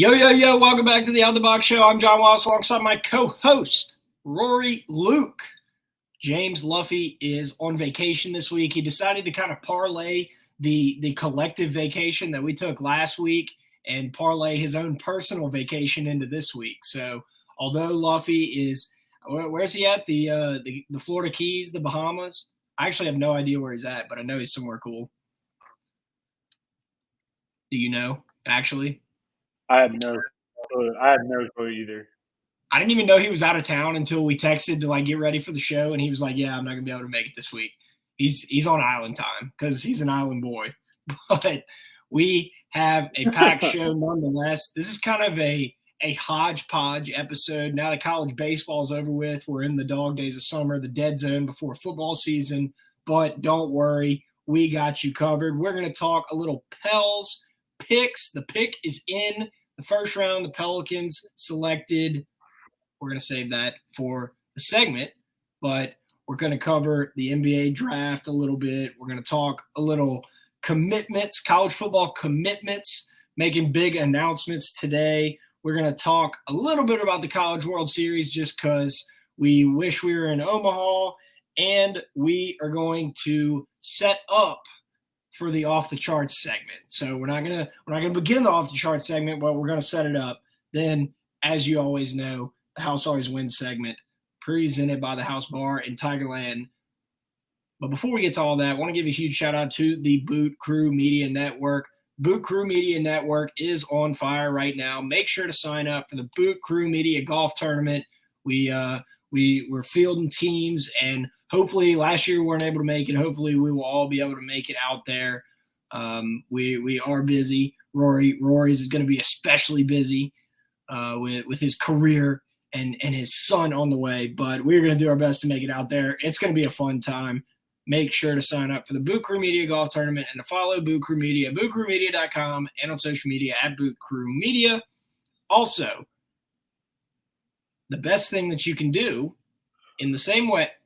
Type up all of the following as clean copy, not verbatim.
Yo, yo, yo, welcome back to the Out of the Box Show. I'm John Wallace alongside my co-host, Rory Luke. James Luffey is on vacation this week. He decided to kind of parlay the collective vacation that we took last week and parlay his own personal vacation into this week. So although Luffey is – where's he at? The Florida Keys, the Bahamas? I actually have no idea where he's at, but I know he's somewhere cool. Do you know, actually? I have no clue either. I didn't even know he was out of town until we texted to get ready for the show, and he was like, "Yeah, I'm not gonna be able to make it this week. He's on island time because he's an island boy." But we have a packed show nonetheless. This is kind of a hodgepodge episode. Now that college baseball's over with, we're in the dog days of summer, the dead zone before football season. But don't worry, we got you covered. We're gonna talk a little Pels picks. The pick is in. The first round, the Pelicans selected. We're going to save that for the segment, but we're going to cover the NBA draft a little bit. We're going to talk a little commitments, college football commitments, making big announcements today. We're going to talk a little bit about the College World Series just because we wish we were in Omaha, and we are going to set up for the off the charts segment. So we're not gonna begin the off the charts segment, but we're gonna set it up. Then, as you always know, the House Always Wins segment, presented by the House Bar in Tigerland. But before we get to all that, I want to give a huge shout out to the Boot Crew Media Network. Boot Crew Media Network is on fire right now. Make sure to sign up for the Boot Crew Media Golf Tournament. We're fielding teams, and hopefully last year we weren't able to make it. Hopefully we will all be able to make it out there. We are busy. Rory's is going to be especially busy with his career and his son on the way, but we're going to do our best to make it out there. It's going to be a fun time. Make sure to sign up for the Boot Crew Media Golf Tournament and to follow Boot Crew Media, bootcrewmedia.com, and on social media at Boot Crew Media. Also, the best thing that you can do in the same way –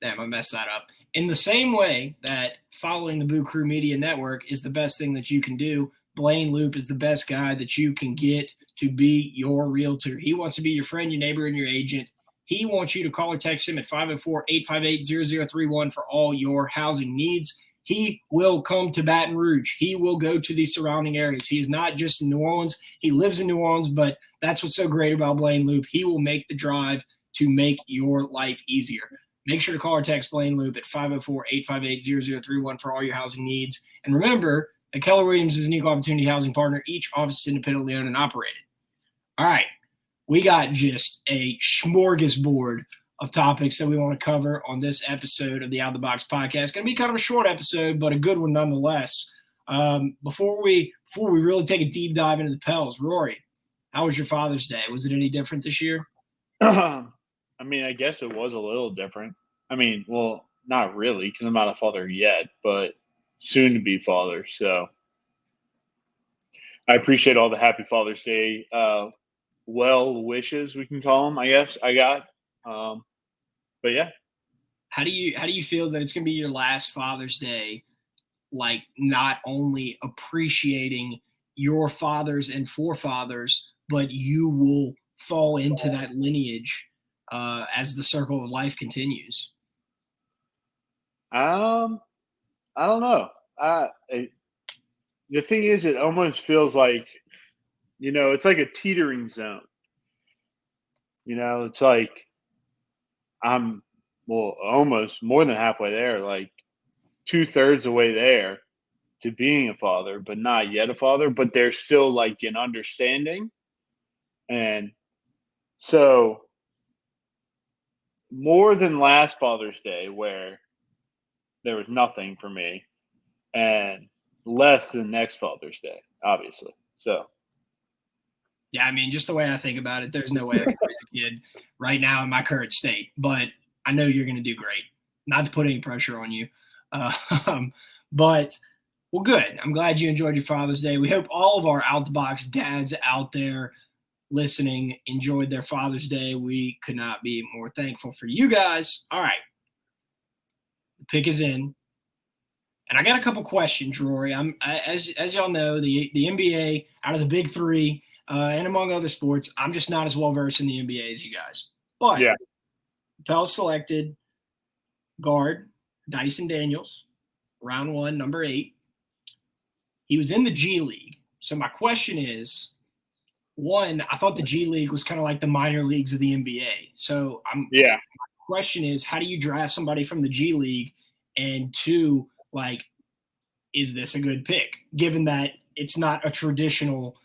damn, I messed that up. In the same way that following the Boot Crew Media Network is the best thing that you can do, Blaine Loop is the best guy that you can get to be your realtor. He wants to be your friend, your neighbor, and your agent. He wants you to call or text him at 504-858-0031 for all your housing needs. He will come to Baton Rouge. He will go to the surrounding areas. He is not just in New Orleans. He lives in New Orleans, but that's what's so great about Blaine Loop. He will make the drive to make your life easier. Make sure to call or text Blaine Loop at 504-858-0031 for all your housing needs. And remember that Keller Williams is an equal opportunity housing partner. Each office is independently owned and operated. All right. We got just a smorgasbord of topics that we want to cover on this episode of the Out of the Box podcast. It's going to be kind of a short episode, but a good one nonetheless. Before we really take a deep dive into the Pels, Rory, how was your Father's Day? Was it any different this year? I mean, I guess it was a little different. I mean, well, not really because I'm not a father yet, but soon to be father. So I appreciate all the happy Father's Day well wishes, we can call them, I guess, I got. But yeah. How do you feel that it's going to be your last Father's Day, like not only appreciating your fathers and forefathers, but you will fall into that lineage as the circle of life continues? I don't know. The thing is, it almost feels like, it's like a teetering zone. It's like I'm, almost more than halfway there, like 2/3 away there to being a father, but not yet a father. But there's still like an understanding. And so more than last Father's Day where there was nothing for me, and less than next Father's Day, obviously. So. Yeah, I mean, just the way I think about it, there's no way I can raise a kid right now in my current state. But I know you're going to do great. Not to put any pressure on you. But, well, good. I'm glad you enjoyed your Father's Day. We hope all of our out-the-box dads out there listening enjoyed their Father's Day. We could not be more thankful for you guys. All right. The pick is in. And I got a couple questions, Rory. As y'all know, the NBA, out of the big three, and among other sports. I'm just not as well versed in the NBA as you guys. But Yeah. Pels selected guard Dyson Daniels, round 1, number 8. He was in the G League. So my question is, one, I thought the G League was kind of like the minor leagues of the NBA. So my question is, how do you draft somebody from the G League? And two, like, is this a good pick, given that it's not a traditional,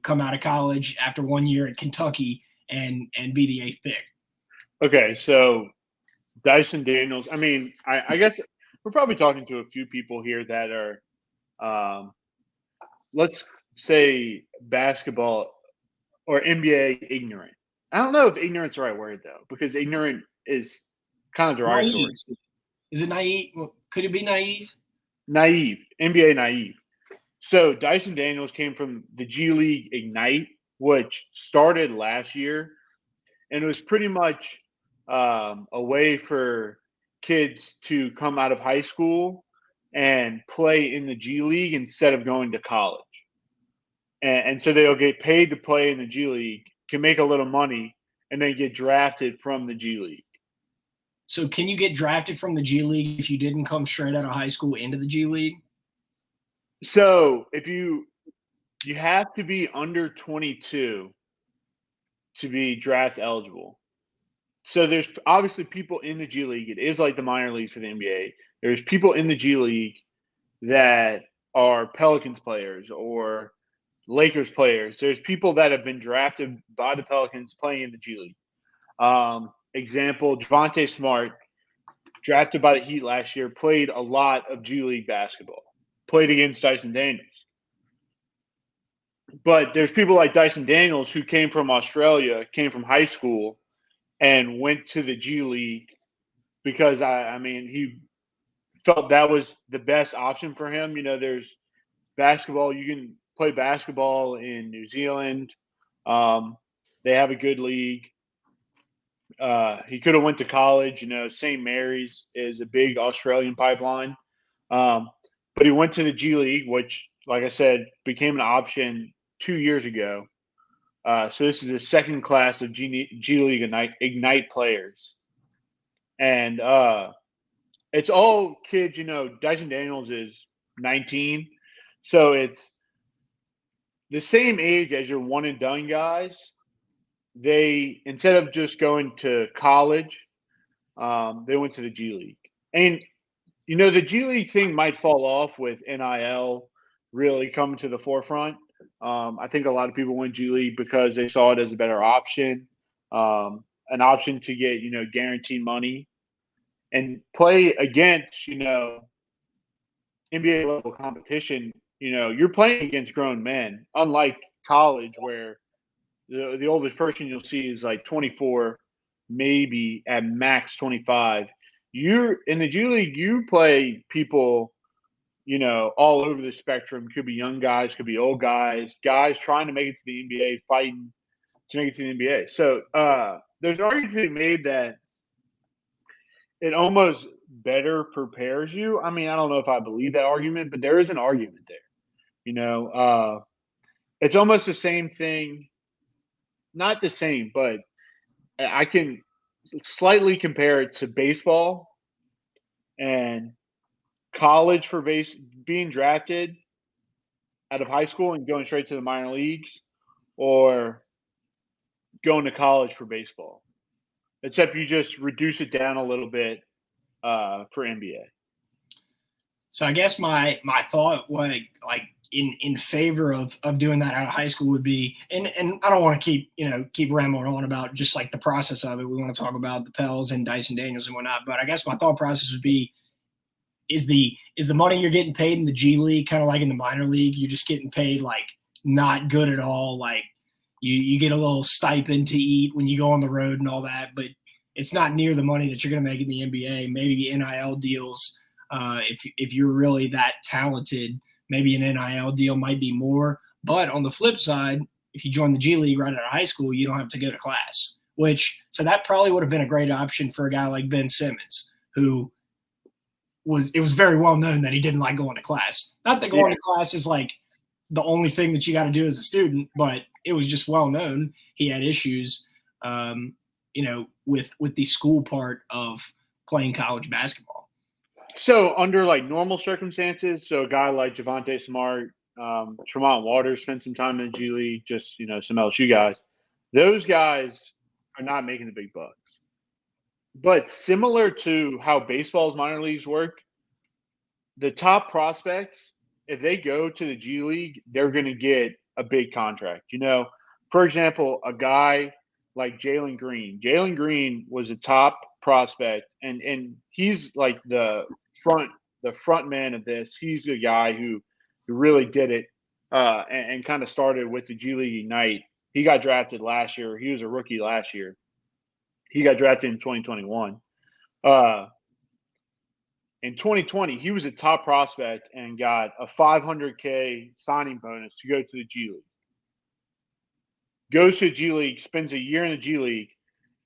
come out of college after 1 year at Kentucky and be the 8th pick? Okay, so Dyson Daniels. I mean, I guess we're probably talking to a few people here that are, let's say, basketball or NBA ignorant. I don't know if ignorant's the right word, though, because ignorant is kind of derogatory. Naive. Is it naive? Could it be naive? Naive, NBA naive. So Dyson Daniels came from the G League Ignite, which started last year, and it was pretty much a way for kids to come out of high school and play in the G League instead of going to college. And so they'll get paid to play in the G League, can make a little money, and then get drafted from the G League. So can you get drafted from the G League if you didn't come straight out of high school into the G League? So if you have to be under 22 to be draft eligible. So there's obviously people in the G League. It is like the minor leagues for the NBA. There's people in the G League that are Pelicans players or Lakers players. There's people that have been drafted by the Pelicans playing in the G League. Example, Javonte Smart, drafted by the Heat last year, played a lot of G League basketball, played against Dyson Daniels. But there's people like Dyson Daniels who came from Australia, came from high school, and went to the G League because, I mean, he felt that was the best option for him. There's basketball. You can play basketball in New Zealand. They have a good league. He could have went to college. St. Mary's is a big Australian pipeline. But he went to the G League, which, like I said, became an option 2 years ago. So this is the second class of G League Ignite players. And it's all kids. Dyson Daniels is 19. So it's the same age as your one and done guys. They, instead of just going to college, they went to the G League. And, the G League thing might fall off with NIL really coming to the forefront. I think a lot of people went G League because they saw it as a better option, an option to get, guaranteed money and play against, NBA level competition. You're playing against grown men, unlike college where the oldest person you'll see is like 24, maybe at max 25. You're in the G League, you play people, all over the spectrum. Could be young guys, could be old guys trying to make it to the NBA, fighting to make it to the NBA. So there's an argument to be made that it almost better prepares you. I mean, I don't know if I believe that argument, but there is an argument there. It's almost the same thing. Not the same, but I can slightly compare it to baseball and college for being drafted out of high school and going straight to the minor leagues, or going to college for baseball. Except you just reduce it down a little bit for NBA. So I guess my thought was like in favor of doing that out of high school would be, and I don't want to keep rambling on about just like the process of it. We want to talk about the Pels and Dyson Daniels and whatnot, but I guess my thought process would be, is the money you're getting paid in the G League kind of like in the minor league? You're just getting paid like not good at all. Like you get a little stipend to eat when you go on the road and all that, but it's not near the money that you're going to make in the NBA. Maybe NIL deals, if you're really that talented, maybe an NIL deal might be more. But on the flip side, if you join the G League right out of high school, you don't have to go to class. So that probably would have been a great option for a guy like Ben Simmons, who it was very well known that he didn't like going to class. Not that going to class is like the only thing that you got to do as a student, but it was just well known he had issues, with the school part of playing college basketball. So under like normal circumstances, so a guy like Javonte Smart, Tremont Waters spent some time in the G League, just some LSU guys. Those guys are not making the big bucks. But similar to how baseball's minor leagues work, the top prospects, if they go to the G League, they're going to get a big contract. For example, a guy like Jalen Green. Jalen Green was a top prospect, and he's like the front man of this. He's the guy who really did it and kind of started with the G League Ignite. He got drafted last year. He was a rookie last year. He got drafted in 2021. In 2020, he was a top prospect and got a $500K signing bonus to go to the G League. Goes to the G League, spends a year in the G League,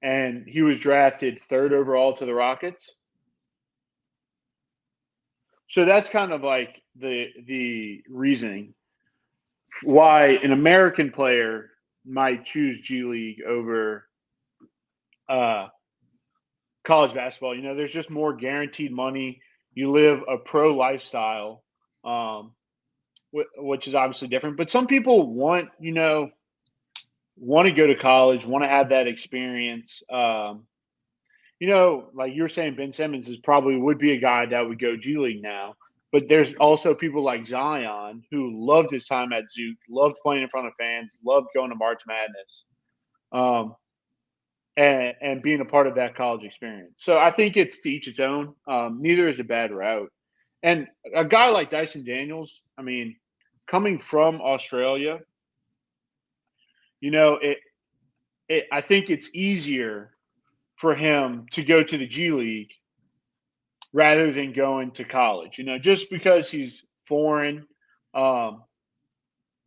and he was drafted 3rd overall to the Rockets. So that's kind of like the reasoning why an American player might choose G League over college basketball. There's just more guaranteed money. You live a pro lifestyle, which is obviously different. But some people want to go to college, want to have that experience. Like you were saying, Ben Simmons would be a guy that would go G League now. But there's also people like Zion who loved his time at Zook, loved playing in front of fans, loved going to March Madness, and being a part of that college experience. So I think it's to each its own. Neither is a bad route. And a guy like Dyson Daniels, coming from Australia, I think it's easier for him to go to the G League rather than going to college. Just because he's foreign,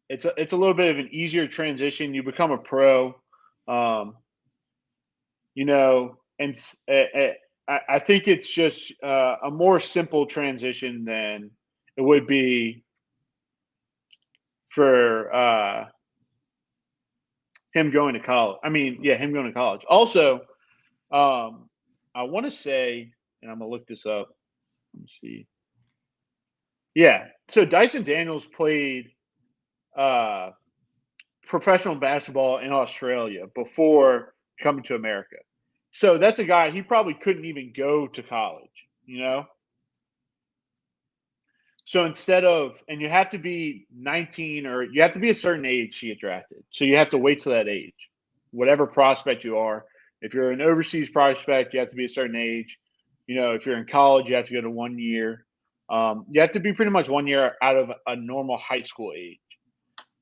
it's a little bit of an easier transition. You become a pro, and I think it's just a more simple transition than it would be for him going to college. Him going to college. Also, I want to say, and I'm going to look this up. Let me see. Yeah. So Dyson Daniels played professional basketball in Australia before coming to America. So that's a guy, he probably couldn't even go to college, So instead of, and you have to be 19 or you have to be a certain age to get drafted. So you have to wait till that age, whatever prospect you are. If you're an overseas prospect, you have to be a certain age. If you're in college, you have to go to 1 year. You have to be pretty much 1 year out of a normal high school age.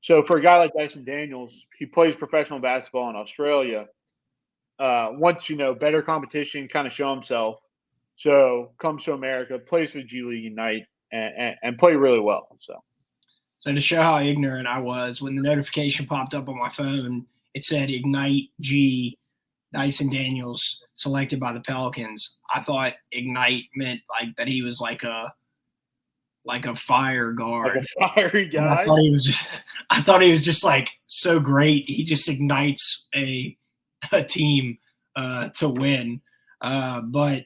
So for a guy like Dyson Daniels, he plays professional basketball in Australia. Wants, better competition, kind of show himself. So comes to America, plays for G League Ignite, and play really well. So to show how ignorant I was, when the notification popped up on my phone, it said Ignite G Dyson Daniels selected by the Pelicans. I thought Ignite meant like that he was like a fire guard. Like a fiery guy. I thought he was just like so great. He just ignites a team to win. But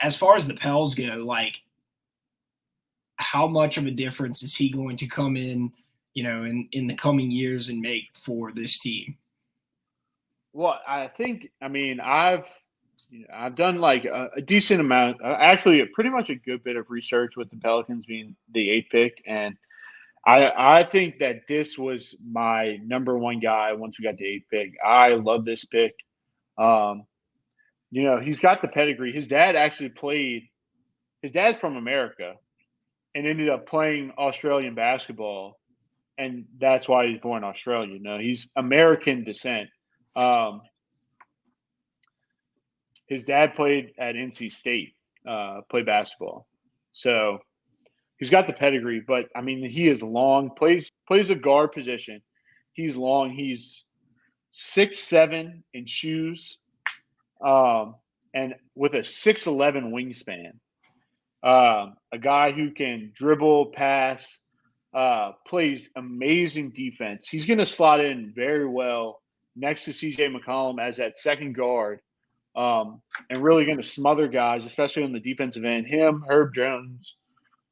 as far as the Pels go, like how much of a difference is he going to come in the coming years and make for this team? Well, I think, I've done like a decent amount, actually pretty much a good bit of research with the Pelicans being the 8th pick. And I think that this was my number one guy once we got the 8th pick. I love this pick. He's got the pedigree. His dad's from America and ended up playing Australian basketball. And that's why he's born in Australia. He's American descent. His dad played at NC State, played basketball. So he's got the pedigree, but he is long, plays a guard position. He's long. He's 6'7" in shoes, and with a 6'11" wingspan. A guy who can dribble, pass, plays amazing defense. He's going to slot in very well next to C.J. McCollum as that second guard, and really going to smother guys, especially on the defensive end. Him, Herb Jones,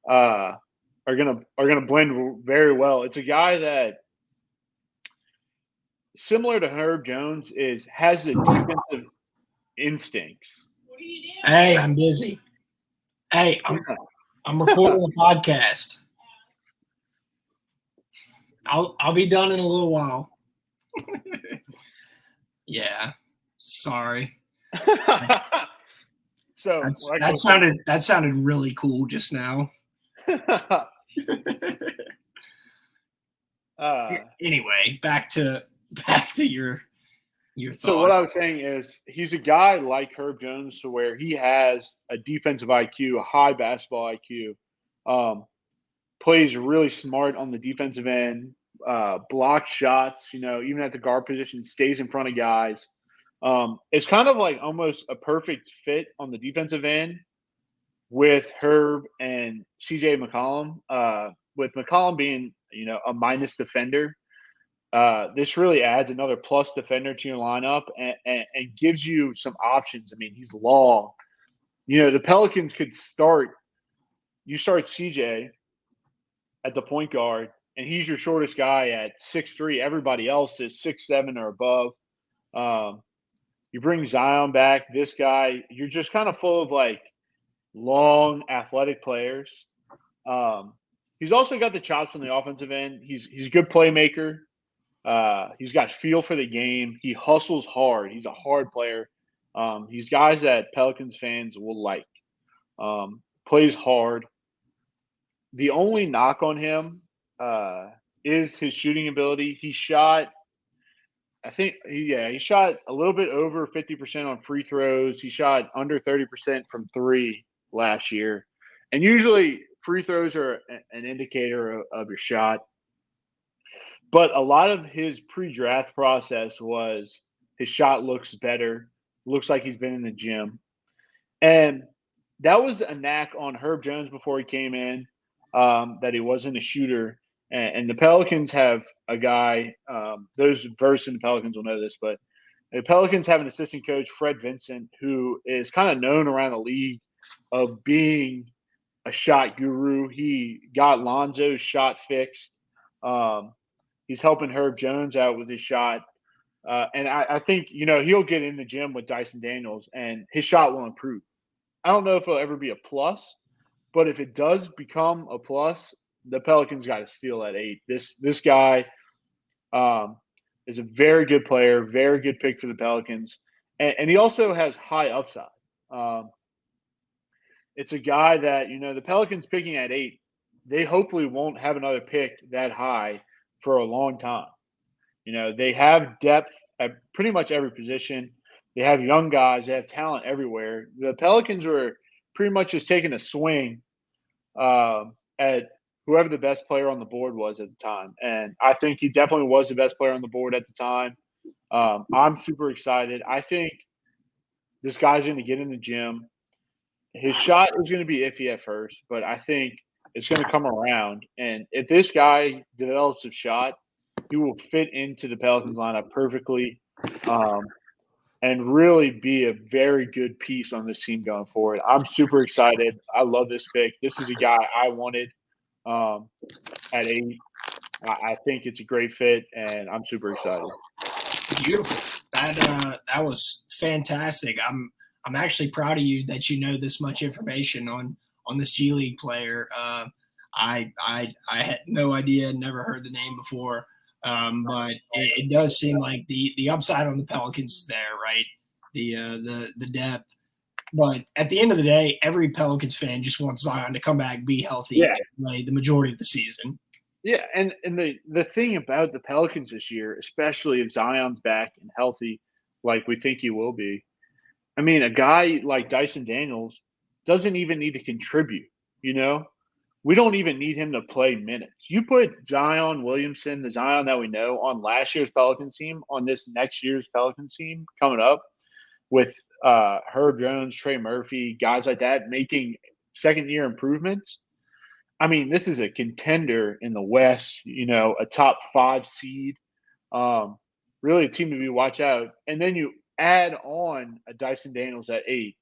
are gonna blend very well. It's a guy that, similar to Herb Jones, has the defensive instincts. Hey, I'm busy. Hey, I'm recording a podcast. I'll be done in a little while. Yeah, sorry. So that sounded really cool just now. Anyway, back to your thoughts. So what I was saying is, he's a guy like Herb Jones, to where he has a defensive IQ, a high basketball IQ, plays really smart on the defensive end, blocks shots, even at the guard position, stays in front of guys. It's kind of like almost a perfect fit on the defensive end with Herb and CJ McCollum. With McCollum being, a minus defender, this really adds another plus defender to your lineup and gives you some options. I mean, he's long. The Pelicans could start CJ at the point guard, and he's your shortest guy at 6'3". Everybody else is 6'7" or above. You bring Zion back, this guy, you're just kind of full of like long athletic players. He's also got the chops on the offensive end. He's a good playmaker. He's got feel for the game. He hustles hard. He's a hard player. He's guys that Pelicans fans will like. Plays hard. The only knock on him is his shooting ability. He shot he shot a little bit over 50% on free throws. He shot under 30% from three last year. And usually free throws are an indicator of your shot. But a lot of his pre-draft process was his shot looks better, looks like he's been in the gym. And that was a knack on Herb Jones before he came in, that he wasn't a shooter. And the Pelicans have a guy, those versed in the Pelicans will know this, but the Pelicans have an assistant coach, Fred Vincent, who is kind of known around the league of being a shot guru. He got Lonzo's shot fixed. He's helping Herb Jones out with his shot. And I think, he'll get in the gym with Dyson Daniels and his shot will improve. I don't know if it'll ever be a plus, but if it does become a plus, the Pelicans got to steal at 8. This guy is a very good player, very good pick for the Pelicans. And he also has high upside. It's a guy that, the Pelicans picking at 8, they hopefully won't have another pick that high for a long time. They have depth at pretty much every position. They have young guys. They have talent everywhere. The Pelicans were pretty much just taking a swing at whoever the best player on the board was at the time. And I think he definitely was the best player on the board at the time. I'm super excited. I think this guy's going to get in the gym. His shot is going to be iffy at first, but I think it's going to come around. And if this guy develops a shot, he will fit into the Pelicans lineup perfectly, and really be a very good piece on this team going forward. I'm super excited. I love this pick. This is a guy I wanted at 8. I think it's a great fit, and I'm super excited. Beautiful. That was fantastic. I'm actually proud of you that you know this much information on this G League player. I had no idea, never heard the name before, but it does seem like the upside on the Pelicans is there, right? The depth. But at the end of the day, every Pelicans fan just wants Zion to come back, be healthy, and play the majority of the season. Yeah, and the thing about the Pelicans this year, especially if Zion's back and healthy, like we think he will be, I mean, a guy like Dyson Daniels doesn't even need to contribute, We don't even need him to play minutes. You put Zion Williamson, the Zion that we know, on last year's Pelicans team, on this next year's Pelicans team coming up with Herb Jones, Trey Murphy, guys like that making second-year improvements. I mean, this is a contender in the West, a top 5 seed. Um, really a team to be watch out. And then you add on a Dyson Daniels at 8,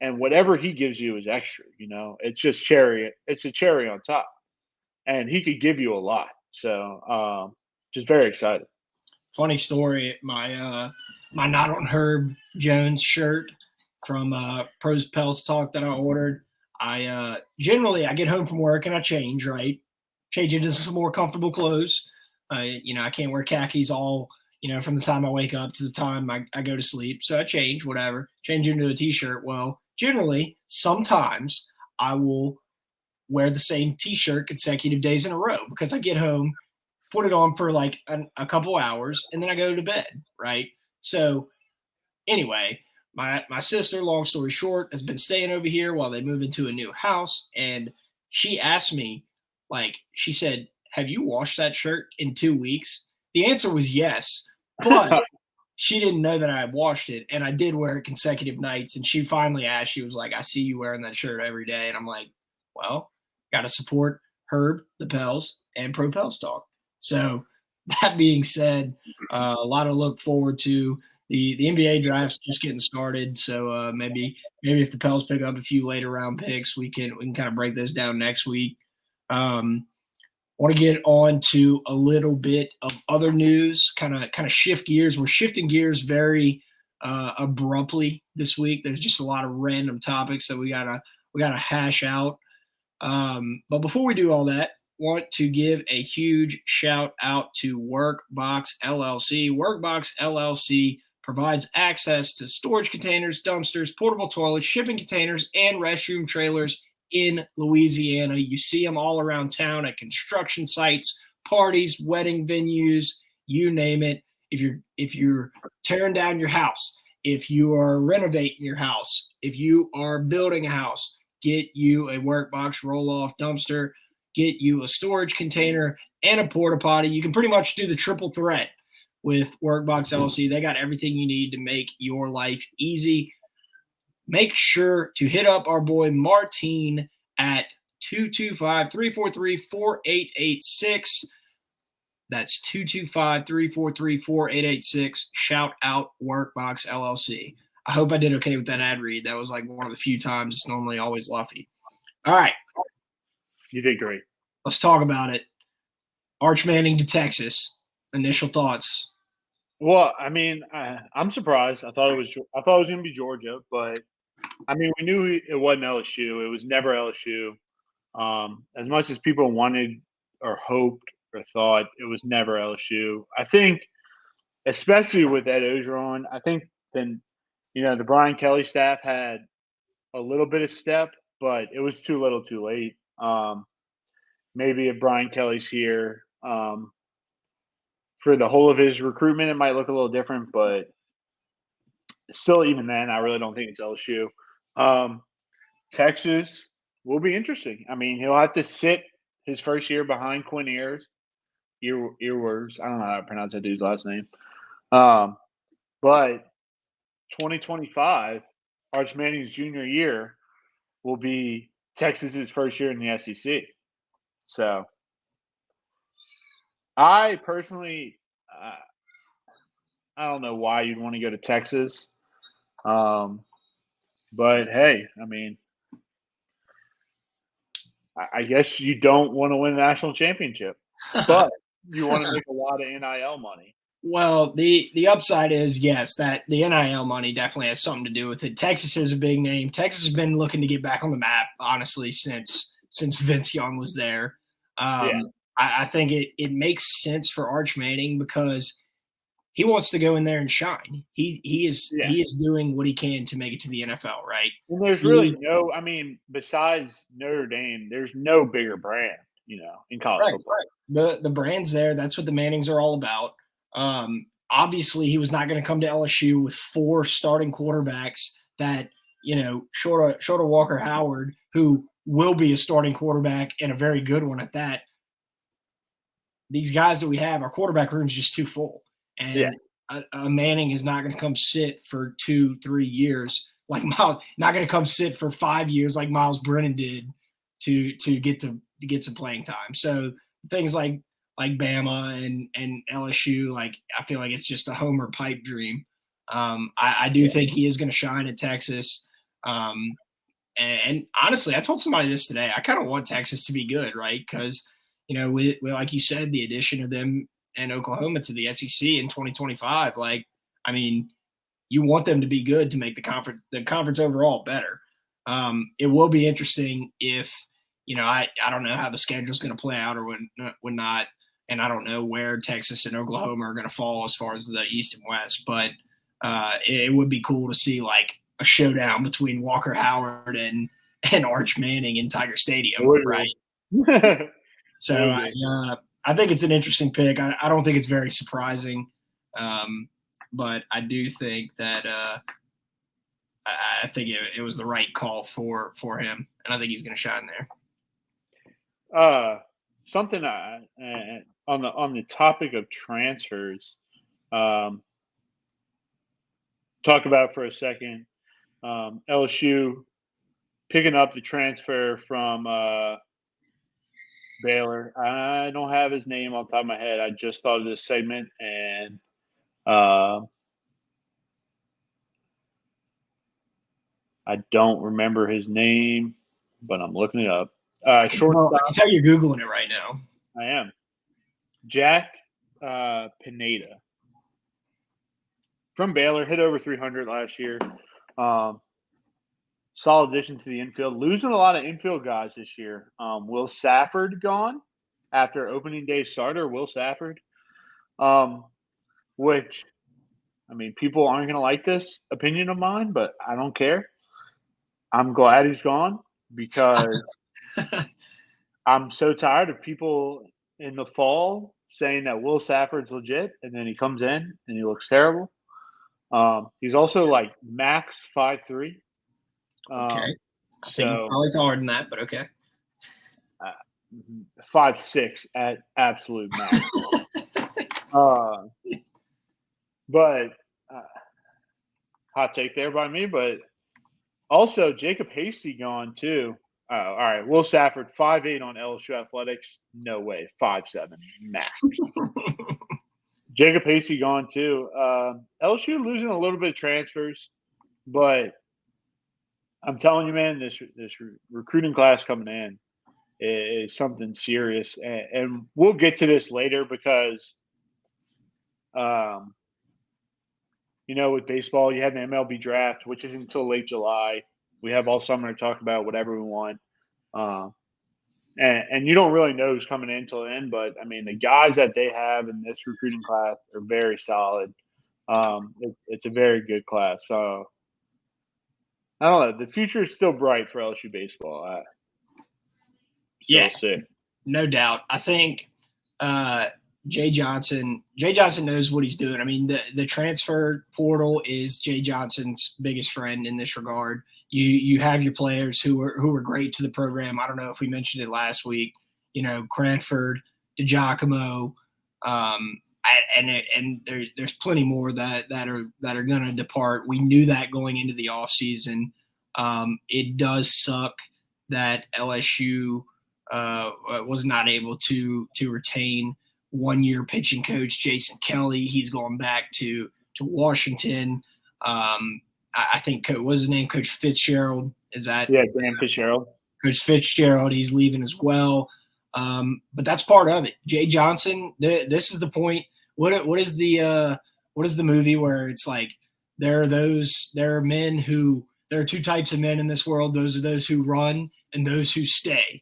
and whatever he gives you is extra, It's just it's a cherry on top. And he could give you a lot. So, just very excited. Funny story, my Not on Herb Jones shirt from Pros Pels Talk that I ordered. I generally I get home from work and I change, right? Change into some more comfortable clothes. I can't wear khakis all, from the time I wake up to the time I go to sleep. So I change, whatever, change into a t-shirt. Well, generally, sometimes I will wear the same t-shirt consecutive days in a row because I get home, put it on for like a couple hours, and then I go to bed, right? So anyway, my sister, long story short, has been staying over here while they move into a new house, and she asked me, like, she said, "Have you washed that shirt in 2 weeks?" The answer was yes, but she didn't know that I had washed it, and I did wear it consecutive nights. And she finally asked, she was like, "I see you wearing that shirt every day," and I'm like, "Well, got to support Herb, the Pels, and Pro Pels Talk." So that being said, a lot to look forward to. The NBA draft's just getting started, so maybe if the Pels pick up a few later round picks, we can kind of break those down next week. Want to get on to a little bit of other news, kind of shift gears. We're shifting gears very abruptly this week. There's just a lot of random topics that we gotta hash out. But before we do all that, want to give a huge shout out to Workbox LLC. Workbox LLC provides access to storage containers, dumpsters, portable toilets, shipping containers, and restroom trailers in Louisiana. You see them all around town at construction sites, parties, wedding venues, you name it. If you're tearing down your house, if you are renovating your house, if you are building a house, get you a Workbox roll-off dumpster, get you a storage container, and a porta potty. You can pretty much do the triple threat with Workbox LLC. They got everything you need to make your life easy. Make sure to hit up our boy Martine at 225-343-4886. That's 225-343-4886. Shout out Workbox LLC. I hope I did okay with that ad read. That was like one of the few times. It's normally always Luffey. All right. You did great. Let's talk about it. Arch Manning to Texas. Initial thoughts. Well, I mean, I'm surprised. I thought it was going to be Georgia, but I mean, we knew it wasn't LSU. It was never LSU. As much as people wanted or hoped or thought, it was never LSU. I think, especially with Ed Ogeron, I think then, the Brian Kelly staff had a little bit of step, but it was too little too late. Maybe if Brian Kelly's here for the whole of his recruitment, it might look a little different, but still, even then, I really don't think it's LSU. Texas will be interesting. I mean, he'll have to sit his first year behind Quinn Ewers. Ewers. I don't know how to pronounce that dude's last name. But 2025, Arch Manning's junior year, will be Texas's first year in the SEC. So, I personally, I don't know why you'd want to go to Texas. But hey, I mean, I guess you don't want to win a national championship, but you want to make a lot of NIL money. Well, the upside is, yes, that the NIL money definitely has something to do with it. Texas is a big name. Texas has been looking to get back on the map, honestly, since Vince Young was there. I think it makes sense for Arch Manning because he wants to go in there and shine. He is doing what he can to make it to the NFL, right? And there's really besides Notre Dame, there's no bigger brand, in college football. Right. The brand's there. That's what the Mannings are all about. Obviously, he was not going to come to LSU with 4 starting quarterbacks that, short of Walker Howard, who will be a starting quarterback and a very good one at that. These guys that we have, our quarterback room is just too full. And a Manning is not going to come sit for 2-3 years like Miles, not going to come sit for 5 years like Miles Brennan did to get to to get some playing time. So things like Bama and LSU, like I feel like it's just a homer pipe dream. I do think he is going to shine at Texas. And honestly, I told somebody this today. I kind of want Texas to be good, right? Because we like you said, the addition of them and Oklahoma to the SEC in 2025. Like, I mean, you want them to be good to make the conference overall better. It will be interesting if I don't know how the schedule is going to play out or when not, and I don't know where Texas and Oklahoma are going to fall as far as the East and West, but it would be cool to see like a showdown between Walker Howard and Arch Manning in Tiger Stadium, right? So I think it's an interesting pick. I don't think it's very surprising, but I do think that I think it was the right call for him, and I think he's going to shine there. Something on the topic of transfers, talk about for a second. LSU picking up the transfer from Baylor. I don't have his name on top of my head. I just thought of this segment, and I don't remember his name, but I'm looking it up. Shortstop. I can tell you're Googling it right now. I am. Jack Pineda from Baylor, hit over 300 last year. Solid addition to the infield. Losing a lot of infield guys this year. Will Safford gone after opening day starter. Will Safford, which, I mean, people aren't going to like this opinion of mine, but I don't care. I'm glad he's gone because I'm so tired of people in the fall saying that Will Safford's legit, and then he comes in and he looks terrible. He's also like max 5'3". Okay. I think he's probably taller than that, but okay. 5'6" at absolute max. But hot take there by me. But also Jacob Hasty gone too. All right, Will Safford 5'8" on LSU Athletics. No way, 5'7" max. Jacob Hasty gone too. LSU losing a little bit of transfers, but I'm telling you, man, this recruiting class coming in is something serious, and we'll get to this later because, with baseball, you have the MLB draft, which is until late July. We have all summer to talk about whatever we want, and you don't really know who's coming in until then. But I mean, the guys that they have in this recruiting class are very solid. It's a very good class, so. I don't know. The future is still bright for LSU baseball. Sick. No doubt. I think Jay Johnson knows what he's doing. I mean, the transfer portal is Jay Johnson's biggest friend in this regard. You have your players who were great to the program. I don't know if we mentioned it last week. Cranford, DiGiacomo, and there's plenty more that are going to depart. We knew that going into the offseason. It does suck that LSU was not able to retain one-year pitching coach Jason Kelly. He's going back to Washington. I think what was his name? Coach Fitzgerald. Is that? Yeah, Dan Fitzgerald. Coach Fitzgerald. He's leaving as well. But that's part of it. Jay Johnson. This is the point. What is the movie where it's like there are men who there are two types of men in this world. Those are those who run and those who stay.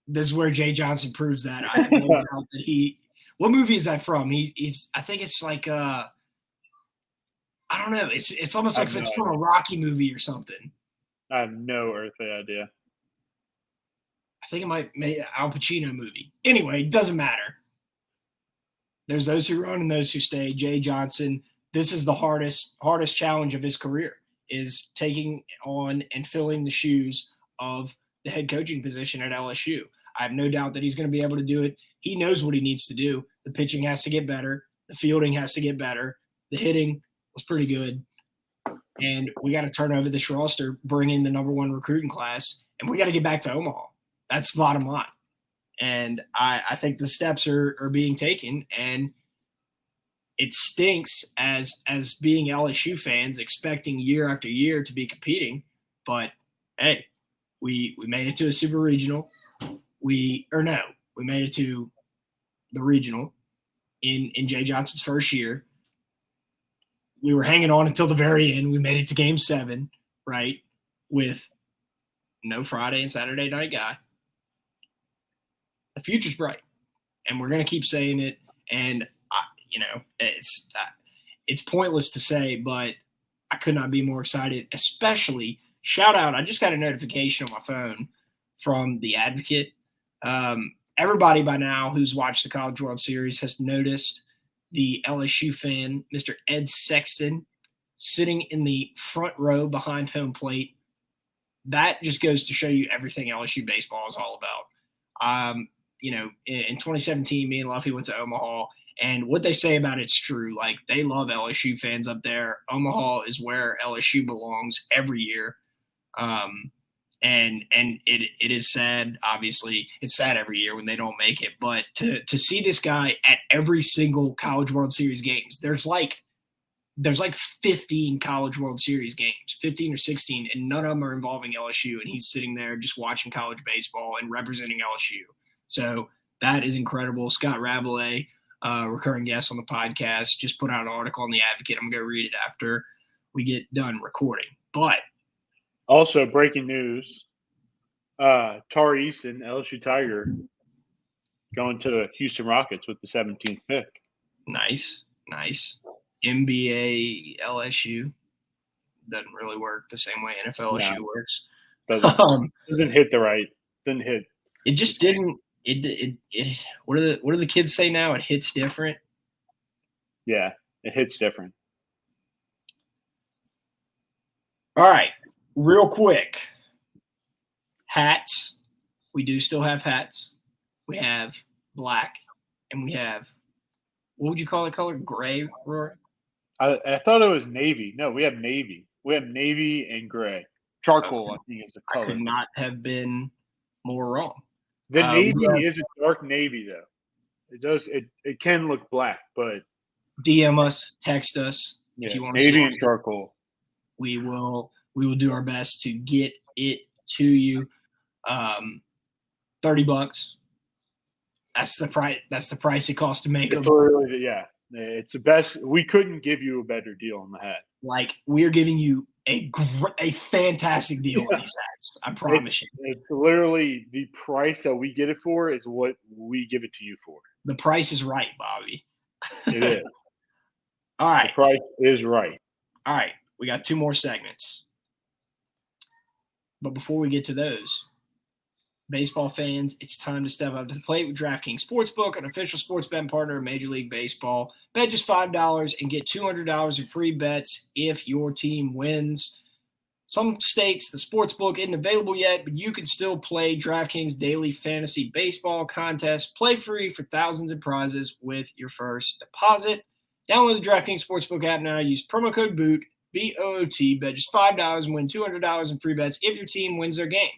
This is where Jay Johnson proves that. I have no doubt that what movie is that from? He's I think it's like I don't know. It's almost like if it's from a Rocky movie or something. I have no earthly idea. I think it might be an Al Pacino movie. Anyway, it doesn't matter. There's those who run and those who stay. Jay Johnson, this is the hardest challenge of his career, is taking on and filling the shoes of the head coaching position at LSU. I have no doubt that he's going to be able to do it. He knows what he needs to do. The pitching has to get better. The fielding has to get better. The hitting was pretty good. And we got to turn over this roster, bring in the number one recruiting class, and we got to get back to Omaha. That's the bottom line. And I think the steps are being taken, and it stinks as being LSU fans expecting year after year to be competing. But hey, we made it to a super regional. We made it to the regional in Jay Johnson's first year. We were hanging on until the very end. We made it to Game 7, right, with no Friday and Saturday night guy. The future's bright, and we're going to keep saying it. And it's pointless to say, but I could not be more excited. Especially shout out! I just got a notification on my phone from the Advocate. Everybody by now who's watched the College World Series has noticed the LSU fan, Mr. Ed Sexton, sitting in the front row behind home plate. That just goes to show you everything LSU baseball is all about. In 2017, me and Luffey went to Omaha, and what they say about it's true. Like, they love LSU fans up there. Omaha is where LSU belongs every year. And it is sad. Obviously, it's sad every year when they don't make it. But to see this guy at every single College World Series games, there's like 15 College World Series games, 15 or 16, and none of them are involving LSU. And he's sitting there just watching college baseball and representing LSU. So that is incredible. Scott Rabelais, recurring guest on the podcast, just put out an article on the Advocate. I'm going to read it after we get done recording. But also, breaking news, Tari Eason, LSU Tiger, going to the Houston Rockets with the 17th pick. Nice. NBA LSU doesn't really work the same way NFL LSU works. Doesn't hit the right. Didn't hit. It just didn't. It. What do the kids say now? It hits different. Yeah, it hits different. All right, real quick. Hats. We do still have hats. We have black, and we have, what would you call the color? Gray, Rory? I thought it was navy. No, we have navy. We have navy and gray. Charcoal, I think, is the color. I could not have been more wrong. The navy is a dark navy, though. It does. It can look black, but DM us, text us if you want to see navy and charcoal. We will do our best to get it to you. $30. That's the price. That's the price it costs to make them. It's the best. We couldn't give you a better deal on the hat. Like, we're giving you a fantastic deal on these hats. I promise you. It's literally the price that we get it for is what we give it to you for. The price is right, Bobby. It is. All right. The price is right. All right. We got 2 more segments. But before we get to those, baseball fans, it's time to step up to the plate with DraftKings Sportsbook, an official sports betting partner of Major League Baseball. Bet just $5 and get $200 in free bets if your team wins. Some states, the Sportsbook isn't available yet, but you can still play DraftKings Daily Fantasy Baseball Contest. Play free for thousands of prizes with your first deposit. Download the DraftKings Sportsbook app now. Use promo code BOOT, B-O-O-T. Bet just $5 and win $200 in free bets if your team wins their game.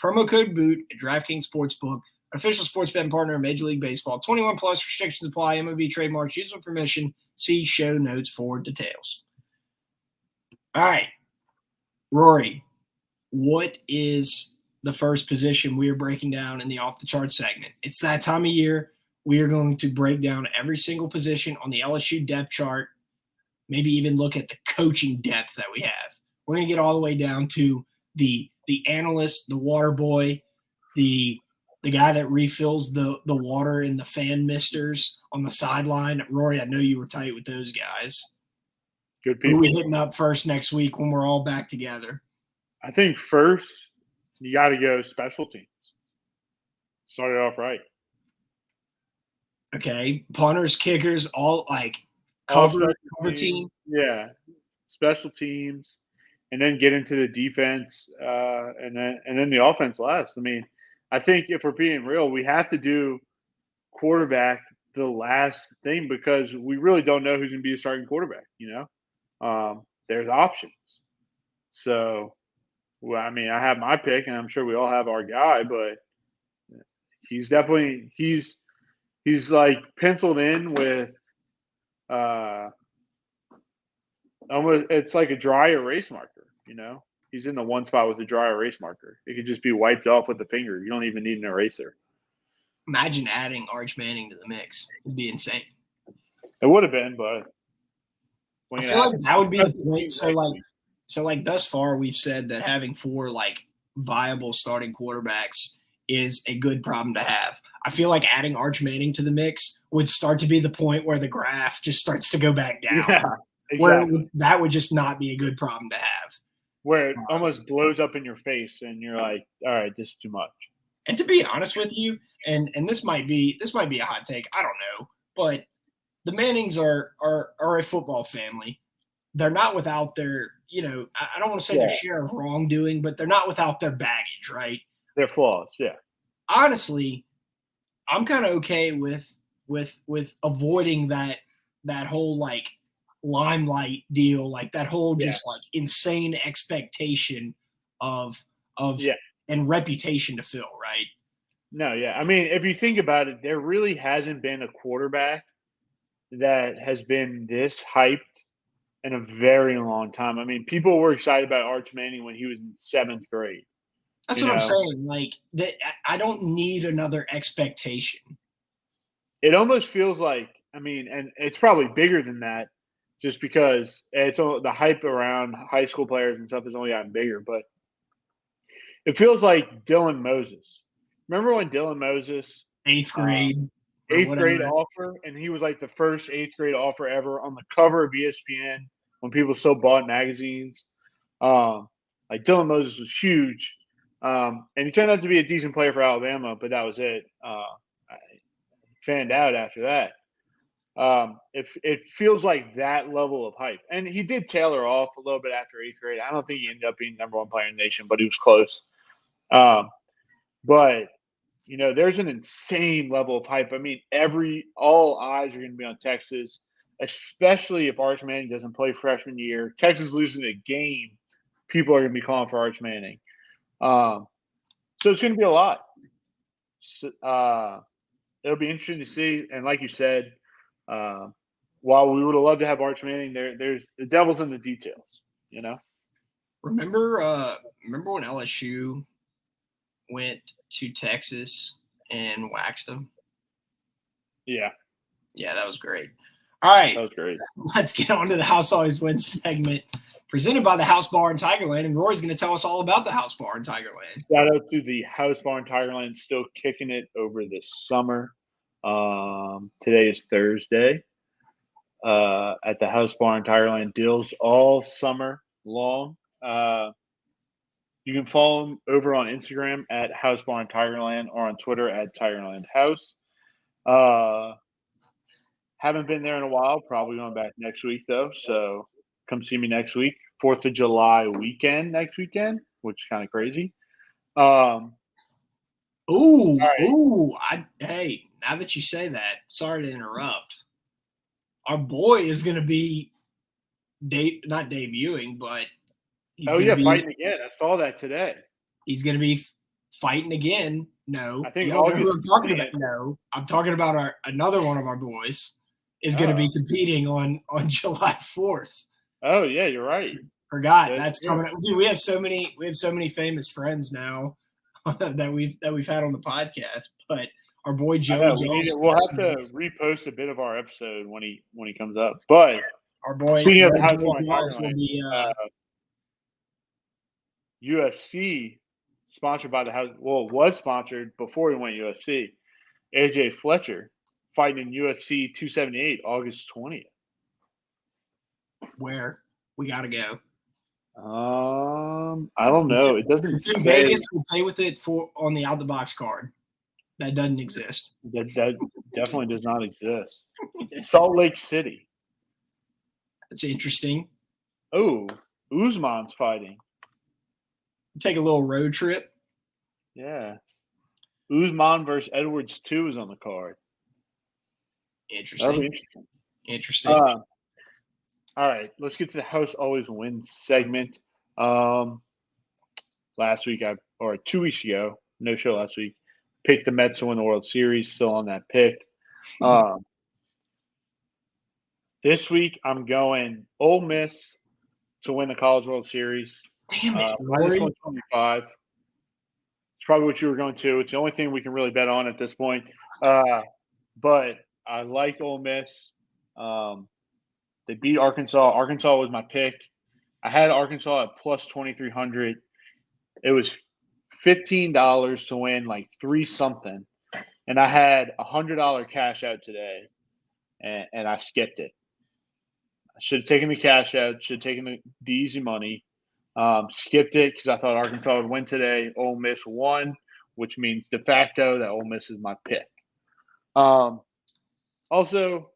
Promo code BOOT at DraftKings Sportsbook, official sports betting partner of Major League Baseball. 21 plus restrictions apply. MLB trademarks used with permission. See show notes for details. All right, Rory, what is the first position we are breaking down in the off the chart segment? It's that time of year. We are going to break down every single position on the LSU depth chart. Maybe even look at the coaching depth that we have. We're going to get all the way down to the analyst, the water boy, the guy that refills the water in the fan misters on the sideline. Rory, I know you were tight with those guys. Good people. Who are we hitting up first next week when we're all back together? I think first you got to go special teams. Start it off right. Okay, punters, kickers, all like cover team. Yeah, special teams. And then get into the defense, and then the offense last. I mean, I think if we're being real, we have to do quarterback the last thing because we really don't know who's going to be the starting quarterback. There's options. So, well, I mean, I have my pick, and I'm sure we all have our guy, but he's definitely he's like penciled in with almost it's like a dry erase marker, you know. He's in the one spot with a dry erase marker. It could just be wiped off with a finger. You don't even need an eraser. Imagine adding Arch Manning to the mix. It'd be insane. It would have been, but I feel like that would be the point. So like thus far, we've said that having 4 like viable starting quarterbacks is a good problem to have. I feel like adding Arch Manning to the mix would start to be the point where the graph just starts to go back down. Yeah, exactly. Where that would just not be a good problem to have. Where it almost blows up in your face, and you're like, "All right, this is too much." And to be honest with you, and this might be a hot take. I don't know, but the Mannings are a football family. They're not without their, I don't want to say their share of wrongdoing, but they're not without their baggage, right? Their flaws, yeah. Honestly, I'm kind of okay with avoiding that whole like limelight deal, like that whole just like insane expectation of and reputation to fill, right? No, yeah. I mean, if you think about it, there really hasn't been a quarterback that has been this hyped in a very long time. I mean, people were excited about Arch Manning when he was in 7th grade. That's what I'm saying. Like, I don't need another expectation. It almost feels like, I mean, and it's probably bigger than that, just because it's the hype around high school players and stuff has only gotten bigger. But it feels like Dylan Moses. Remember when Dylan Moses 8th grade, 8th grade offer, and he was like the first 8th grade offer ever on the cover of ESPN when people still bought magazines. Like Dylan Moses was huge, and he turned out to be a decent player for Alabama, but that was it. I fanned out after that. It feels like that level of hype, and he did tailor off a little bit after 8th grade. I don't think he ended up being number 1 player in the nation, but he was close. But there's an insane level of hype. I mean, all eyes are going to be on Texas, especially if Arch Manning doesn't play freshman year. Texas losing a game, people are going to be calling for Arch Manning. So it's going to be a lot. So, it'll be interesting to see. And like you said, while we would have loved to have Arch Manning, there's the devil's in the details. Remember when LSU went to Texas and waxed them? Yeah, that was great. All right, that was great. Let's get on to the House Always Wins segment, presented by the House Bar in Tigerland, and Rory's going to tell us all about the House Bar in Tigerland. Shout out to the House Bar in Tigerland, still kicking it over the summer. Today is Thursday. At the House Bar in Tigerland, deals all summer long. You can follow them over on Instagram at House Bar in Tigerland or on Twitter at Tigerland House. Haven't been there in a while. Probably going back next week though. So come see me next week. 4th of July weekend next weekend, which is kind of crazy. Hey, now that you say that, sorry to interrupt. Our boy is going to be not debuting, but fighting again. I saw that today. He's going to be fighting again. No, I think you don't know who I'm talking about. No, I'm talking about another one of our boys is going to be competing on July 4th. Oh yeah, you're right. Forgot that's coming up. Dude, we have so many famous friends now that we've had on the podcast, but our boy Joey Jones. We'll have to repost a bit of our episode when he comes up. But our boy, speaking of the House Bar in Tigerland, will be UFC sponsored by the House. Well, it was sponsored before he went UFC. AJ Fletcher fighting in UFC 278 August 20th. Where we got to go. I don't know. It doesn't it's in say. Vegas. We'll play with it on the out the box card. That doesn't exist. That definitely does not exist. Salt Lake City. That's interesting. Oh, Usman's fighting. Take a little road trip. Yeah. Usman versus Edwards 2 is on the card. Interesting. That'll be interesting. Interesting. All right, let's get to the House Always Wins segment. Last week, or 2 weeks ago, no show last week, Picked the Mets to win the World Series. Still on that pick. This week, I'm going Ole Miss to win the College World Series. Damn it, minus Rory. 125. It's probably what you were going to. It's the only thing we can really bet on at this point. But I like Ole Miss. They beat Arkansas. Arkansas was my pick. I had Arkansas at plus 2,300. It was $15 to win like 3-something. And I had $100 cash out today, and I skipped it. I should have taken the cash out, should have taken the easy money. Skipped it because I thought Arkansas would win today. Ole Miss won, which means de facto that Ole Miss is my pick. Also,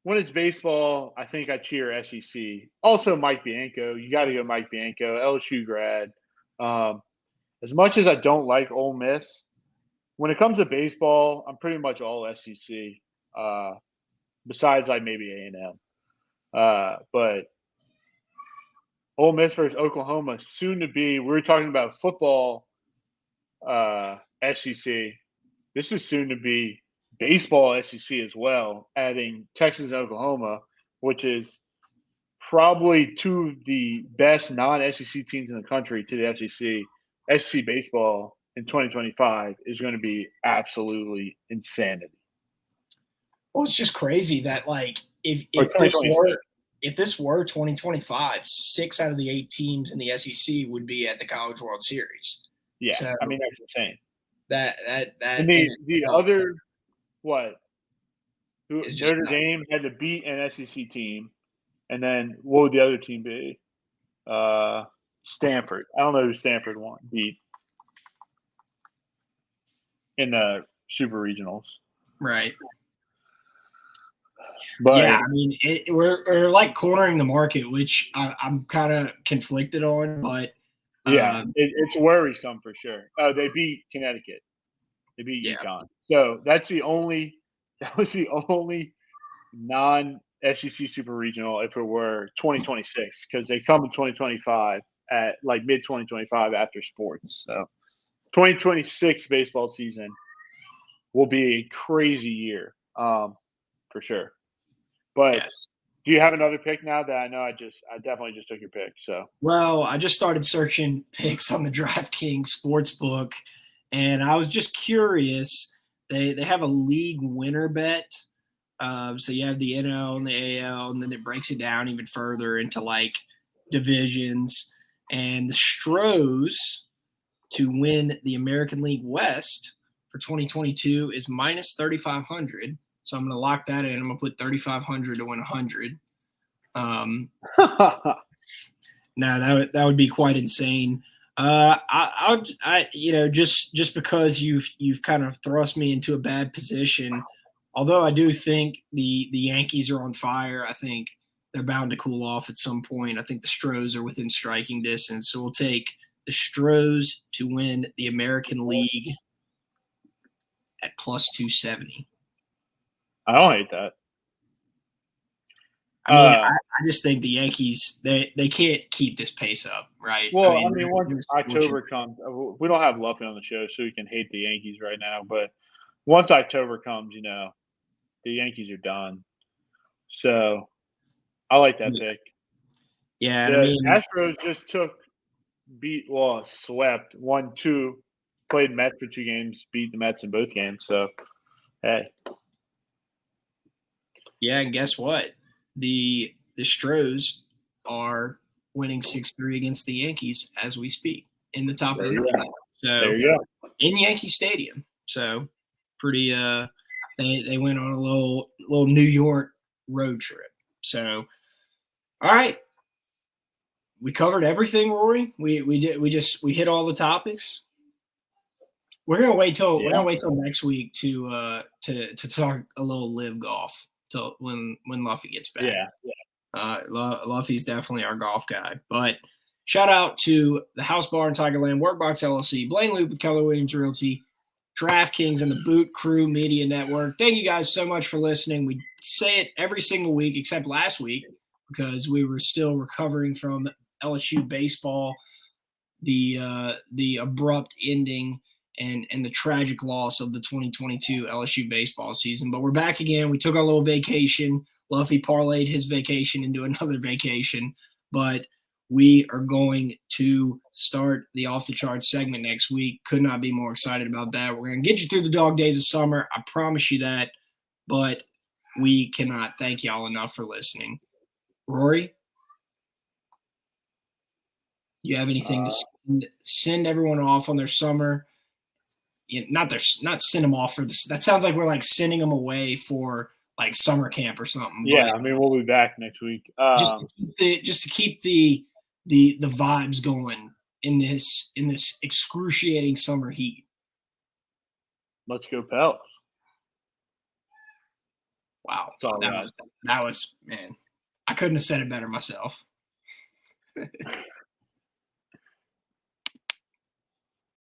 when it's baseball, I think I cheer SEC. Also, Mike Bianco. You got to go Mike Bianco, LSU grad. As much as I don't like Ole Miss, when it comes to baseball, I'm pretty much all SEC, besides like maybe A&M. But Ole Miss versus Oklahoma, soon to be. We were talking about football, SEC. This is soon to be baseball SEC as well, adding Texas and Oklahoma, which is probably two of the best non-SEC teams in the country to the SEC. SEC baseball in 2025 is going to be absolutely insanity. Well, it's just crazy that like if this were 2025, 6 out of the 8 teams in the SEC would be at the College World Series. Yeah, so, I mean that's insane. That and the other what? Notre Dame had to beat an SEC team, and then what would the other team be? Stanford. I don't know who Stanford beat in the Super Regionals. Right. But yeah, I mean, we're like cornering the market, which I'm kind of conflicted on. But yeah, it's worrisome for sure. They beat Connecticut. They beat UConn. So that was the only non-SEC Super Regional if it were 2026, because they come in 2025 at like mid-2025 after sports. So 2026 baseball season will be a crazy year, for sure. But do you have another pick now that I know I definitely just took your pick? So well, I just started searching picks on the DraftKings Sportsbook, and I was just curious. They have a league winner bet. So you have the NL and the AL, and then it breaks it down even further into like divisions. And the Stros to win the American League West for 2022 is minus 3,500. So I'm going to lock that in. I'm going to put 3,500 to win 100. Now that would be quite insane. Just because you've kind of thrust me into a bad position. Although I do think the Yankees are on fire, I think they're bound to cool off at some point. I think the Stros are within striking distance, so we'll take the Stros to win the American League at plus 270. I don't hate that. I mean, I just think the Yankees they can't keep this pace up, right? Well, I mean once October comes, we don't have Luffey on the show, so we can hate the Yankees right now. But once October comes, the Yankees are done. So I like that pick. Yeah, the Astros just swept 1-2, played Mets for 2 games, beat the Mets in both games. So hey. Yeah, and guess what? The Stros are winning 6-3 against the Yankees as we speak in the top of the league. So there you go. In Yankee Stadium. So pretty they went on a little New York road trip. So all right. We covered everything, Rory. We hit all the topics. We're gonna wait till next week to talk a little live golf till when Luffy gets back. Luffy's definitely our golf guy. But shout out to the House Bar in Tigerland, Workbox LLC, Blaine Loop with Keller Williams Realty, DraftKings, and the Boot Crew Media Network. Thank you guys so much for listening. We say it every single week except last week because we were still recovering from LSU baseball, the abrupt ending and the tragic loss of the 2022 LSU baseball season. But we're back again. We took a little vacation. Luffy parlayed his vacation into another vacation, but we are going to start the Off the Charts segment next week. Could not be more excited about that. We're going to get you through the dog days of summer. I promise you that, but we cannot thank y'all enough for listening. Rory, you have anything to send everyone off on their summer? Not send them off for this. That sounds like we're like sending them away for like summer camp or something. Yeah, I mean, we'll be back next week. Just to keep the vibes going in this excruciating summer heat. Let's go Pels. Wow, that was man. I couldn't have said it better myself.